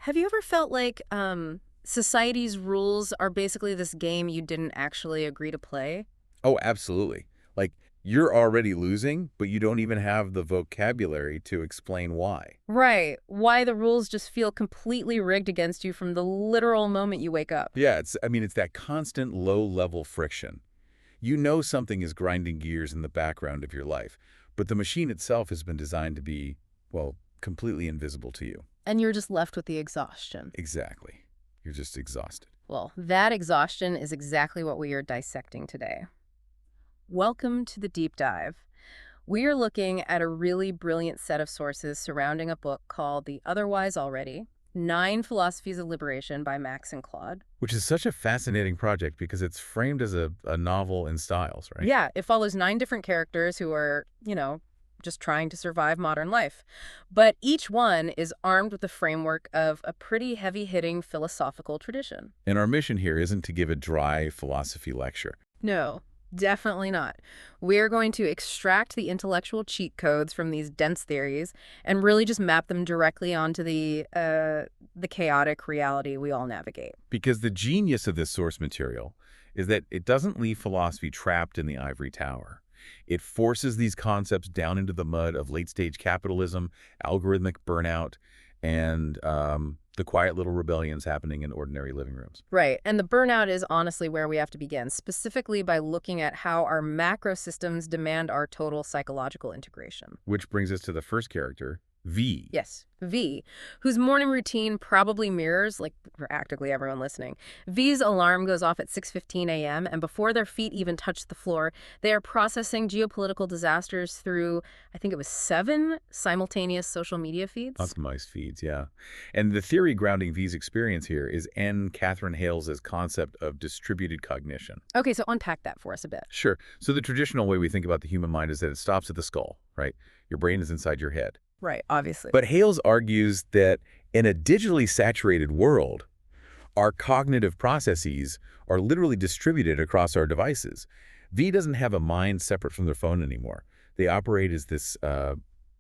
Have you ever felt like society's rules are basically this game you didn't actually agree to play? Oh, absolutely. Like, you're already losing, but you don't even have the vocabulary to explain why. Right. Why the rules just feel completely rigged against you from the literal moment you wake up. Yeah, it's that constant low-level friction. You know something is grinding gears in the background of your life, but the machine itself has been designed to be, well, completely invisible to you. And you're just left with the exhaustion. Exactly. You're just exhausted. Well, that exhaustion is exactly what we are dissecting today. Welcome to the deep dive. We are looking at a really brilliant set of sources surrounding a book called The Otherwise Already: Nine Philosophies of Liberation by Max and Claude. Which is such a fascinating project because it's framed as a novel in styles, right? Yeah, it follows nine different characters who are, just trying to survive modern life. But each one is armed with the framework of a pretty heavy-hitting philosophical tradition. And our mission here isn't to give a dry philosophy lecture. No, definitely not. We're going to extract the intellectual cheat codes from these dense theories and really just map them directly onto the chaotic reality we all navigate. Because the genius of this source material is that it doesn't leave philosophy trapped in the ivory tower. It forces these concepts down into the mud of late-stage capitalism, algorithmic burnout, and the quiet little rebellions happening in ordinary living rooms. Right, and the burnout is honestly where we have to begin, specifically by looking at how our macro systems demand our total psychological integration. Which brings us to the first character, V. Yes, V, whose morning routine probably mirrors, like, practically everyone listening. V's alarm goes off at 6:15 a.m., and before their feet even touch the floor, they are processing geopolitical disasters through, I think it was 7 simultaneous social media feeds. Optimized feeds, yeah. And the theory grounding V's experience here is N. Catherine Hales's concept of distributed cognition. Okay, so unpack that for us a bit. Sure. So the traditional way we think about the human mind is that it stops at the skull, right? Your brain is inside your head. Right, obviously. But Hales argues that in a digitally saturated world, our cognitive processes are literally distributed across our devices. V doesn't have a mind separate from their phone anymore. They operate as this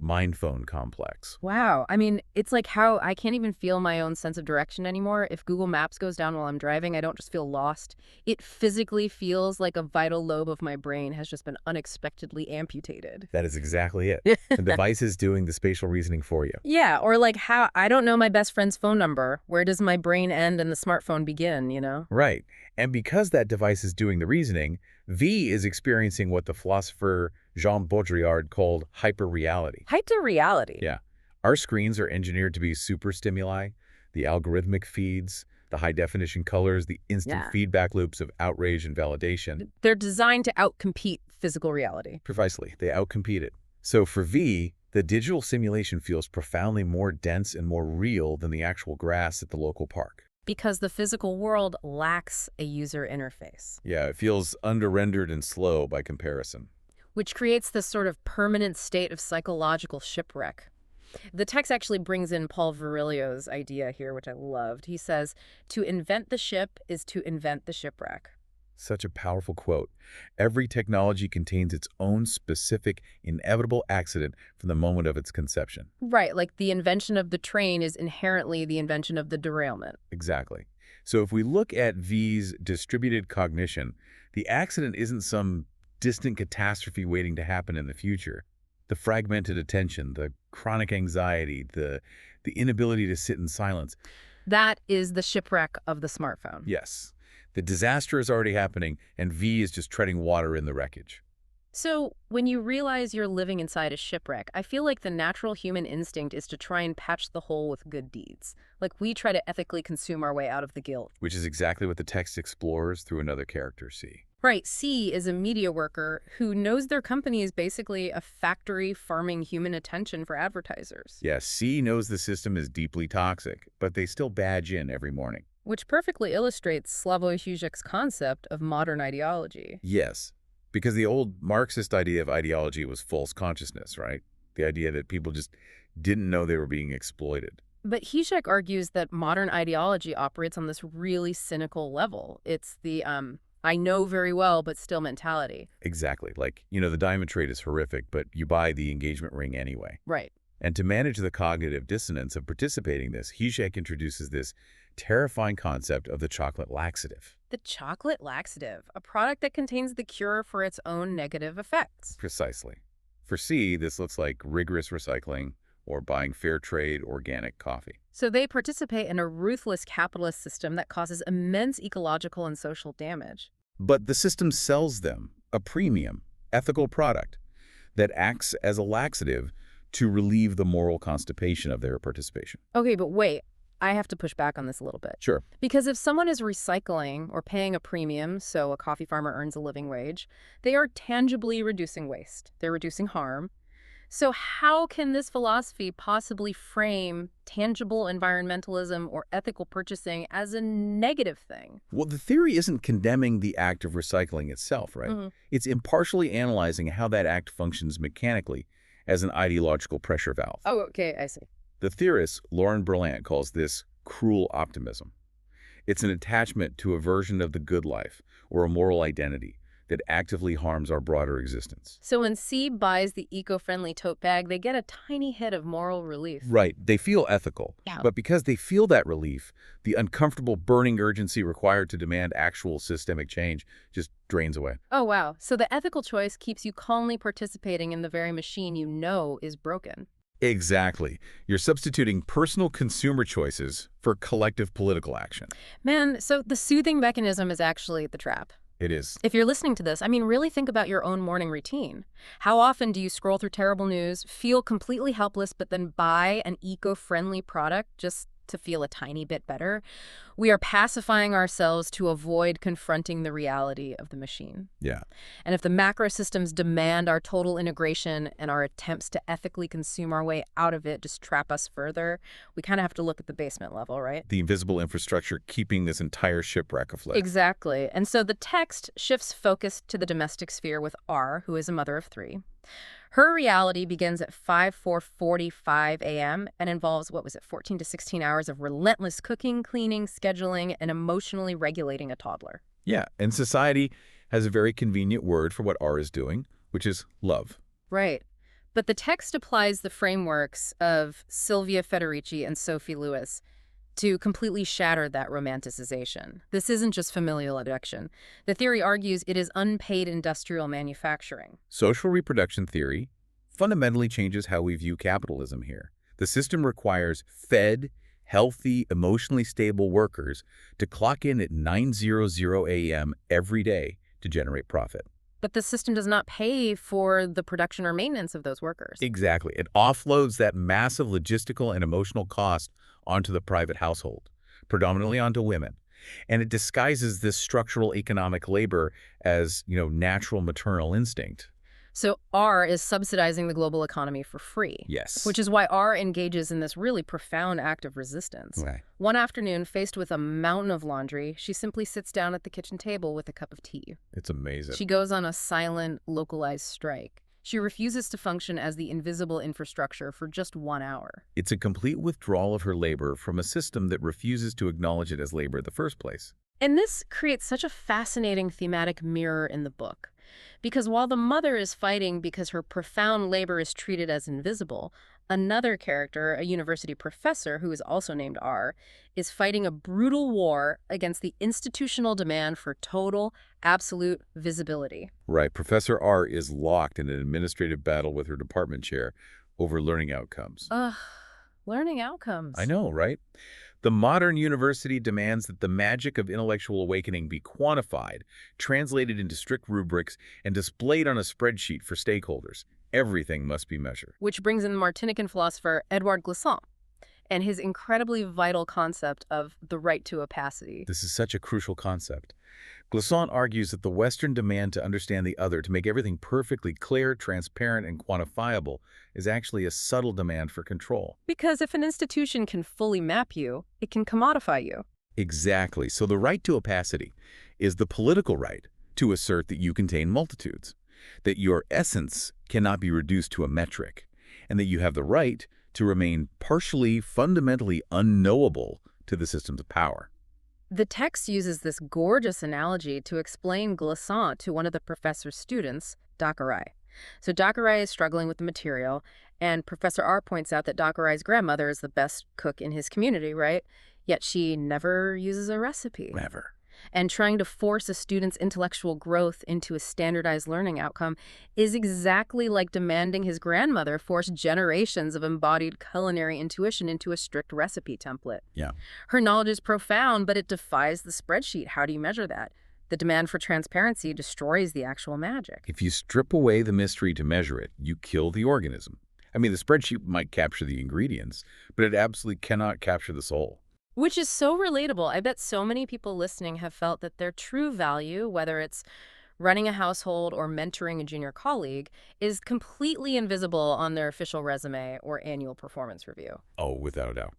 mind-phone complex. Wow. I mean, it's like how I can't even feel my own sense of direction anymore. If Google Maps goes down while I'm driving, I don't just feel lost. It physically feels like a vital lobe of my brain has just been unexpectedly amputated. That is exactly it. The device is doing the spatial reasoning for you. Yeah, or like how I don't know my best friend's phone number. Where does my brain end and the smartphone begin, you know? Right. And because that device is doing the reasoning, V is experiencing what the philosopher Jean Baudrillard called hyperreality. Hyperreality. Yeah. Our screens are engineered to be super stimuli, the algorithmic feeds, the high-definition colors, the instant feedback loops of outrage and validation. They're designed to outcompete physical reality. Precisely. They outcompete it. So for V, the digital simulation feels profoundly more dense and more real than the actual grass at the local park. Because the physical world lacks a user interface. Yeah, it feels under-rendered and slow by comparison. Which creates this sort of permanent state of psychological shipwreck. The text actually brings in Paul Virilio's idea here, which I loved. He says, to invent the ship is to invent the shipwreck. Such a powerful quote. Every technology contains its own specific, inevitable accident from the moment of its conception. Right, like the invention of the train is inherently the invention of the derailment. Exactly. So if we look at V's distributed cognition, the accident isn't some distant catastrophe waiting to happen in the future. The fragmented attention, the chronic anxiety, the inability to sit in silence. That is the shipwreck of the smartphone. Yes. The disaster is already happening, and V is just treading water in the wreckage. So when you realize you're living inside a shipwreck, I feel like the natural human instinct is to try and patch the hole with good deeds. Like we try to ethically consume our way out of the guilt. Which is exactly what the text explores through another character, C. Right. C is a media worker who knows their company is basically a factory farming human attention for advertisers. Yes, C knows the system is deeply toxic, but they still badge in every morning. Which perfectly illustrates Slavoj Žižek's concept of modern ideology. Yes, because the old Marxist idea of ideology was false consciousness, right? The idea that people just didn't know they were being exploited. But Žižek argues that modern ideology operates on this really cynical level. It's the I know very well, but still mentality. Exactly. Like, the diamond trade is horrific, but you buy the engagement ring anyway. Right. And to manage the cognitive dissonance of participating in this, Zizek introduces this terrifying concept of the chocolate laxative. The chocolate laxative, a product that contains the cure for its own negative effects. Precisely. For C, this looks like rigorous recycling or buying fair trade organic coffee. So they participate in a ruthless capitalist system that causes immense ecological and social damage. But the system sells them a premium, ethical product that acts as a laxative to relieve the moral constipation of their participation. Okay, but wait. I have to push back on this a little bit. Sure. Because if someone is recycling or paying a premium, so a coffee farmer earns a living wage, they are tangibly reducing waste. They're reducing harm. So how can this philosophy possibly frame tangible environmentalism or ethical purchasing as a negative thing? Well, the theory isn't condemning the act of recycling itself, right? It's impartially analyzing how that act functions mechanically as an ideological pressure valve. Oh, okay, I see. The theorist, Lauren Berlant, calls this cruel optimism. It's an attachment to a version of the good life or a moral identity that actively harms our broader existence. So when C buys the eco-friendly tote bag, they get a tiny hit of moral relief. Right. They feel ethical. Yeah. But because they feel that relief, the uncomfortable burning urgency required to demand actual systemic change just drains away. Oh, wow. So the ethical choice keeps you calmly participating in the very machine you know is broken. Exactly. You're substituting personal consumer choices for collective political action. Man, so the soothing mechanism is actually the trap. It is. If you're listening to this, I mean, really think about your own morning routine. How often do you scroll through terrible news, feel completely helpless, but then buy an eco-friendly product just to feel a tiny bit better? We are pacifying ourselves to avoid confronting the reality of the machine. Yeah. And if the macro systems demand our total integration and our attempts to ethically consume our way out of it just trap us further, we kind of have to look at the basement level, right? The invisible infrastructure keeping this entire shipwreck afloat. Exactly. And so the text shifts focus to the domestic sphere with R, who is a mother of 3. Her reality begins at 4:45 a.m. and involves, 14 to 16 hours of relentless cooking, cleaning, scheduling, and emotionally regulating a toddler. Yeah, and society has a very convenient word for what R is doing, which is love. Right. But the text applies the frameworks of Sylvia Federici and Sophie Lewis to completely shatter that romanticization. This isn't just familial affection. The theory argues it is unpaid industrial manufacturing. Social reproduction theory fundamentally changes how we view capitalism here. The system requires fed, healthy, emotionally stable workers to clock in at 9:00 a.m. every day to generate profit. But the system does not pay for the production or maintenance of those workers. Exactly. It offloads that massive logistical and emotional cost onto the private household, predominantly onto women. And it disguises this structural economic labor as, natural maternal instinct. So R is subsidizing the global economy for free. Yes. Which is why R engages in this really profound act of resistance. Right. One afternoon, faced with a mountain of laundry, she simply sits down at the kitchen table with a cup of tea. It's amazing. She goes on a silent, localized strike. She refuses to function as the invisible infrastructure for just 1 hour. It's a complete withdrawal of her labor from a system that refuses to acknowledge it as labor in the first place. And this creates such a fascinating thematic mirror in the book. Because while the mother is fighting because her profound labor is treated as invisible, another character, a university professor who is also named R, is fighting a brutal war against the institutional demand for total, absolute visibility. Right. Professor R is locked in an administrative battle with her department chair over learning outcomes. Learning outcomes. I know, right? The modern university demands that the magic of intellectual awakening be quantified, translated into strict rubrics, and displayed on a spreadsheet for stakeholders. Everything must be measured. Which brings in the Martinican philosopher Edouard Glissant and his incredibly vital concept of the right to opacity. This is such a crucial concept. Glissant argues that the Western demand to understand the other, to make everything perfectly clear, transparent, and quantifiable, is actually a subtle demand for control. Because if an institution can fully map you, it can commodify you. Exactly. So the right to opacity is the political right to assert that you contain multitudes, that your essence cannot be reduced to a metric, and that you have the right to remain partially, fundamentally unknowable to the systems of power. The text uses this gorgeous analogy to explain Glissant to one of the professor's students, Dockerai. So Dakurai is struggling with the material, and Professor R points out that Dakurai's grandmother is the best cook in his community, right? Yet she never uses a recipe. Never. And trying to force a student's intellectual growth into a standardized learning outcome is exactly like demanding his grandmother force generations of embodied culinary intuition into a strict recipe template. Yeah. Her knowledge is profound, but it defies the spreadsheet. How do you measure that? The demand for transparency destroys the actual magic. If you strip away the mystery to measure it, you kill the organism. I mean, the spreadsheet might capture the ingredients, but it absolutely cannot capture the soul. Which is so relatable. I bet so many people listening have felt that their true value, whether it's running a household or mentoring a junior colleague, is completely invisible on their official resume or annual performance review. Oh, without a doubt.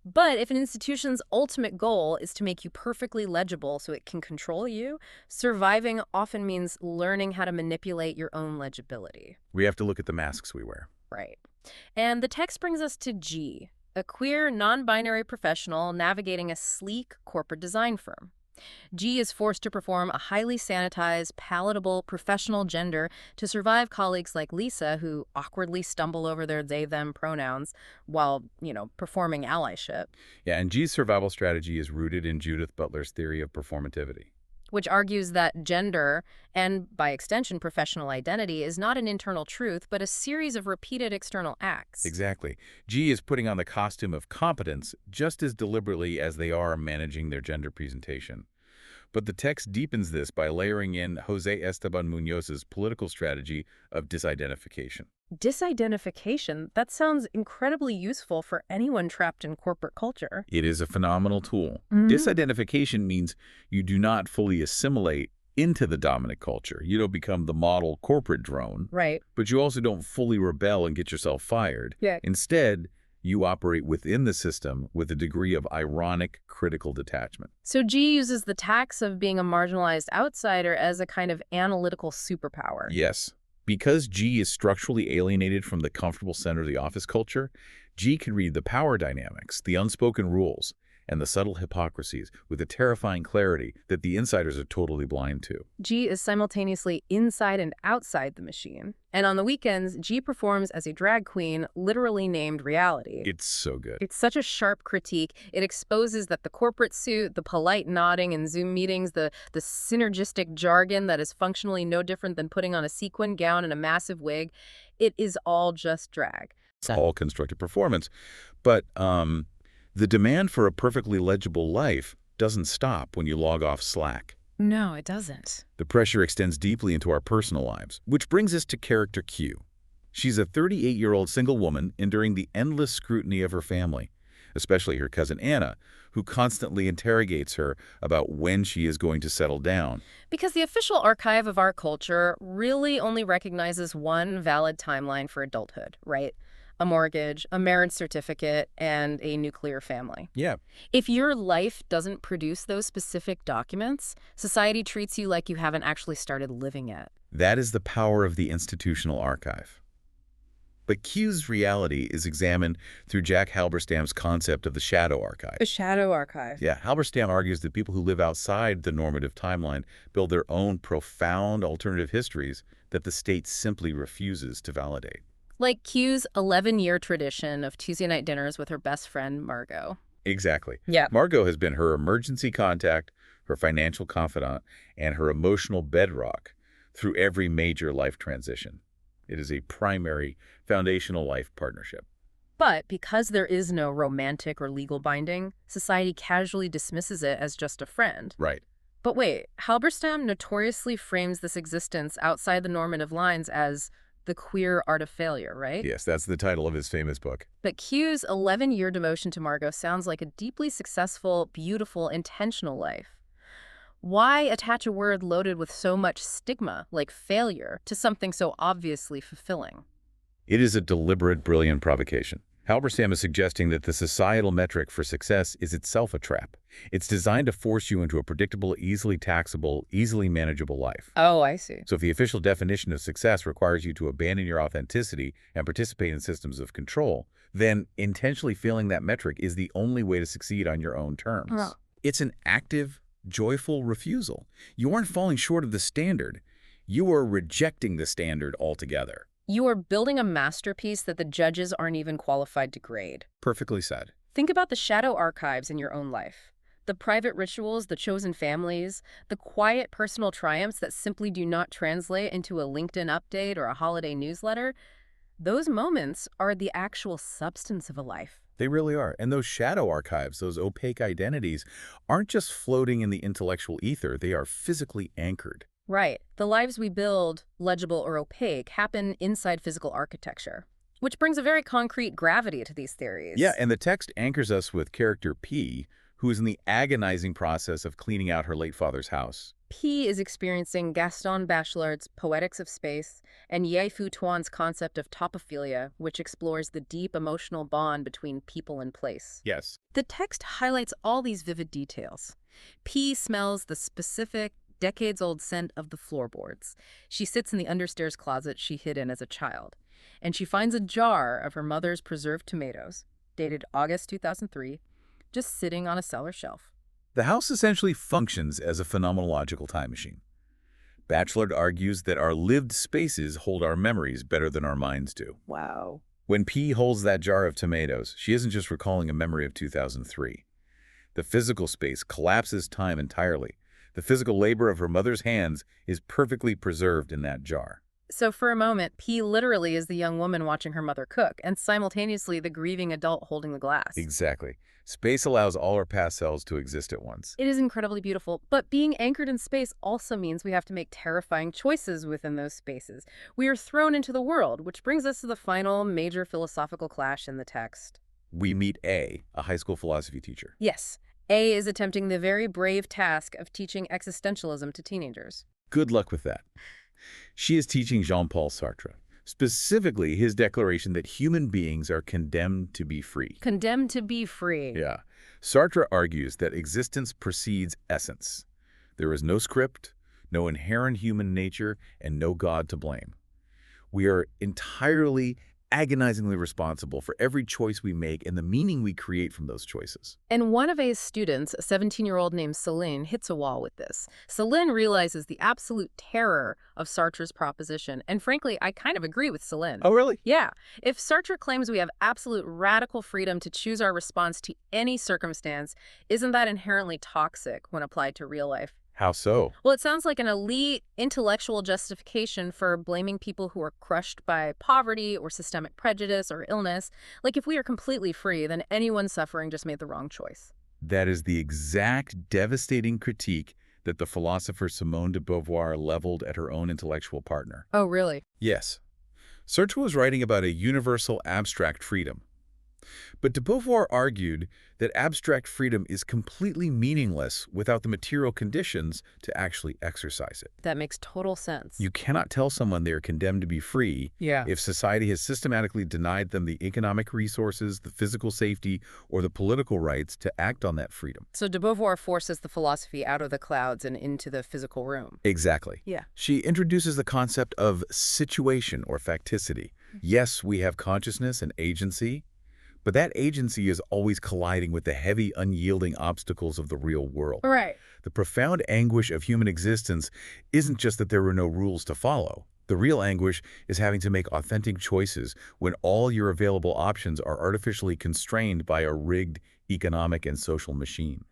But if an institution's ultimate goal is to make you perfectly legible so it can control you, surviving often means learning how to manipulate your own legibility. We have to look at the masks we wear. Right. And the text brings us to G, a queer, non-binary professional navigating a sleek corporate design firm. G is forced to perform a highly sanitized, palatable, professional gender to survive colleagues like Lisa, who awkwardly stumble over their they-them pronouns while, performing allyship. Yeah, and G's survival strategy is rooted in Judith Butler's theory of performativity, Which argues that gender, and by extension professional identity, is not an internal truth, but a series of repeated external acts. Exactly. G is putting on the costume of competence just as deliberately as they are managing their gender presentation. But the text deepens this by layering in Jose Esteban Munoz's political strategy of disidentification. Disidentification? That sounds incredibly useful for anyone trapped in corporate culture. It is a phenomenal tool. Mhm. Disidentification means you do not fully assimilate into the dominant culture. You don't become the model corporate drone, Right. but you also don't fully rebel and get yourself fired. Yeah. Instead, you operate within the system with a degree of ironic, critical detachment. So G uses the tax of being a marginalized outsider as a kind of analytical superpower. Yes. Because G is structurally alienated from the comfortable center of the office culture, G can read the power dynamics, the unspoken rules, and the subtle hypocrisies with a terrifying clarity that the insiders are totally blind to. G is simultaneously inside and outside the machine. And on the weekends, G performs as a drag queen, literally named Reality. It's so good. It's such a sharp critique. It exposes that the corporate suit, the polite nodding in Zoom meetings, the synergistic jargon that is functionally no different than putting on a sequin gown and a massive wig, it is all just drag. It's all constructed performance. But the demand for a perfectly legible life doesn't stop when you log off Slack. No, it doesn't. The pressure extends deeply into our personal lives, which brings us to character Q. She's a 38-year-old single woman enduring the endless scrutiny of her family, especially her cousin Anna, who constantly interrogates her about when she is going to settle down. Because the official archive of our culture really only recognizes one valid timeline for adulthood, right? A mortgage, a marriage certificate, and a nuclear family. Yeah. If your life doesn't produce those specific documents, society treats you like you haven't actually started living yet. That is the power of the institutional archive. But Q's reality is examined through Jack Halberstam's concept of the shadow archive. A shadow archive. Yeah, Halberstam argues that people who live outside the normative timeline build their own profound alternative histories that the state simply refuses to validate. Like Q's 11-year tradition of Tuesday night dinners with her best friend, Margot. Exactly. Yeah. Margot has been her emergency contact, her financial confidant, and her emotional bedrock through every major life transition. It is a primary, foundational life partnership. But because there is no romantic or legal binding, society casually dismisses it as just a friend. Right. But wait, Halberstam notoriously frames this existence outside the normative lines as the queer art of failure, right? Yes, that's the title of his famous book. But Q's 11-year devotion to Margot sounds like a deeply successful, beautiful, intentional life. Why attach a word loaded with so much stigma, like failure, to something so obviously fulfilling? It is a deliberate, brilliant provocation. Halberstam is suggesting that the societal metric for success is itself a trap. It's designed to force you into a predictable, easily taxable, easily manageable life. Oh, I see. So if the official definition of success requires you to abandon your authenticity and participate in systems of control, then intentionally failing that metric is the only way to succeed on your own terms. It's an active, joyful refusal. You aren't falling short of the standard. You are rejecting the standard altogether. You are building a masterpiece that the judges aren't even qualified to grade. Perfectly said. Think about the shadow archives in your own life. The private rituals, the chosen families, the quiet personal triumphs that simply do not translate into a LinkedIn update or a holiday newsletter. Those moments are the actual substance of a life. They really are. And those shadow archives, those opaque identities, aren't just floating in the intellectual ether. They are physically anchored. Right. The lives we build, legible or opaque, happen inside physical architecture, which brings a very concrete gravity to these theories. Yeah, and the text anchors us with character P, who is in the agonizing process of cleaning out her late father's house. P is experiencing Gaston Bachelard's Poetics of Space and Ye Fu Tuan's concept of topophilia, which explores the deep emotional bond between people and place. Yes. The text highlights all these vivid details. P smells the specific, decades-old scent of the floorboards. She sits in the understairs closet she hid in as a child, and she finds a jar of her mother's preserved tomatoes, dated August 2003, just sitting on a cellar shelf. The house essentially functions as a phenomenological time machine. Bachelard argues that our lived spaces hold our memories better than our minds do. Wow. When P holds that jar of tomatoes, she isn't just recalling a memory of 2003. The physical space collapses time entirely. The physical labor of her mother's hands is perfectly preserved in that jar. So for a moment, P literally is the young woman watching her mother cook, and simultaneously the grieving adult holding the glass. Exactly. Space allows all our past selves to exist at once. It is incredibly beautiful, but being anchored in space also means we have to make terrifying choices within those spaces. We are thrown into the world, which brings us to the final major philosophical clash in the text. We meet A, a high school philosophy teacher. Yes, A is attempting the very brave task of teaching existentialism to teenagers. Good luck with that. She is teaching Jean-Paul Sartre, specifically his declaration that human beings are condemned to be free. Condemned to be free. Yeah. Sartre argues that existence precedes essence. There is no script, no inherent human nature, and no God to blame. We are entirely, agonizingly responsible for every choice we make and the meaning we create from those choices. And one of A's students, a 17-year-old named Céline, hits a wall with this. Céline realizes the absolute terror of Sartre's proposition, and frankly, I kind of agree with Céline. Oh, really? Yeah. If Sartre claims we have absolute radical freedom to choose our response to any circumstance, isn't that inherently toxic when applied to real life? How so? Well, it sounds like an elite intellectual justification for blaming people who are crushed by poverty or systemic prejudice or illness. Like if we are completely free, then anyone suffering just made the wrong choice. That is the exact devastating critique that the philosopher Simone de Beauvoir leveled at her own intellectual partner. Oh, really? Yes. Sartre was writing about a universal abstract freedom. But de Beauvoir argued that abstract freedom is completely meaningless without the material conditions to actually exercise it. That makes total sense. You cannot tell someone they are condemned to be free if society has systematically denied them the economic resources, the physical safety, or the political rights to act on that freedom. So de Beauvoir forces the philosophy out of the clouds and into the physical room. Exactly. Yeah. She introduces the concept of situation or facticity. Yes, we have consciousness and agency, but that agency is always colliding with the heavy, unyielding obstacles of the real world. Right. The profound anguish of human existence isn't just that there were no rules to follow. The real anguish is having to make authentic choices when all your available options are artificially constrained by a rigged economic and social machine.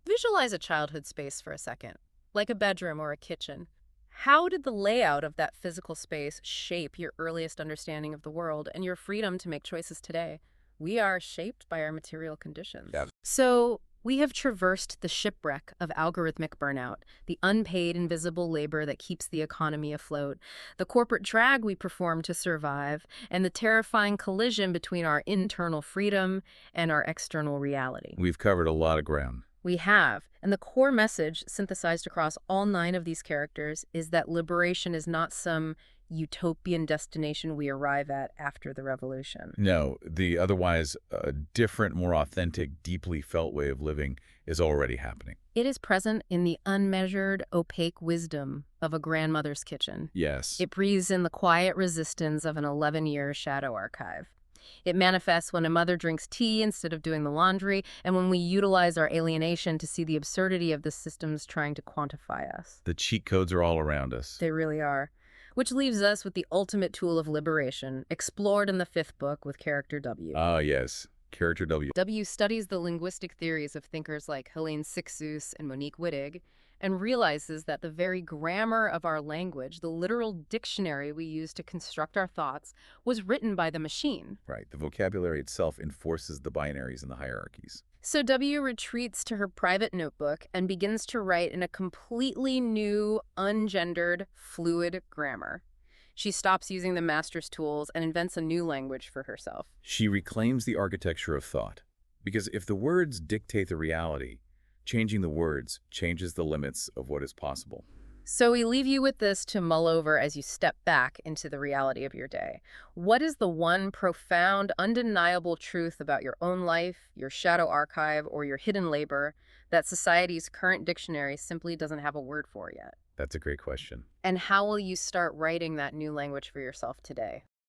Visualize a childhood space for a second, like a bedroom or a kitchen. How did the layout of that physical space shape your earliest understanding of the world and your freedom to make choices today? We are shaped by our material conditions. Yeah. So we have traversed the shipwreck of algorithmic burnout, the unpaid invisible labor that keeps the economy afloat, the corporate drag we perform to survive, and the terrifying collision between our internal freedom and our external reality. We've covered a lot of ground. We have, and the core message synthesized across all 9 of these characters is that liberation is not some utopian destination we arrive at after the revolution. No, the otherwise different, more authentic, deeply felt way of living is already happening. It is present in the unmeasured, opaque wisdom of a grandmother's kitchen. Yes. It breathes in the quiet resistance of an 11-year shadow archive. It manifests when a mother drinks tea instead of doing the laundry, and when we utilize our alienation to see the absurdity of the systems trying to quantify us. The cheat codes are all around us. They really are. Which leaves us with the ultimate tool of liberation, explored in the fifth book with character W. Ah, yes. Character W. W studies the linguistic theories of thinkers like Helene Cixous and Monique Wittig, and realizes that the very grammar of our language, the literal dictionary we use to construct our thoughts, was written by the machine. Right. The vocabulary itself enforces the binaries and the hierarchies. So W retreats to her private notebook and begins to write in a completely new, ungendered, fluid grammar. She stops using the master's tools and invents a new language for herself. She reclaims the architecture of thought. Because if the words dictate the reality, changing the words changes the limits of what is possible. So we leave you with this to mull over as you step back into the reality of your day. What is the one profound, undeniable truth about your own life, your shadow archive, or your hidden labor that society's current dictionary simply doesn't have a word for yet? That's a great question. And how will you start writing that new language for yourself today?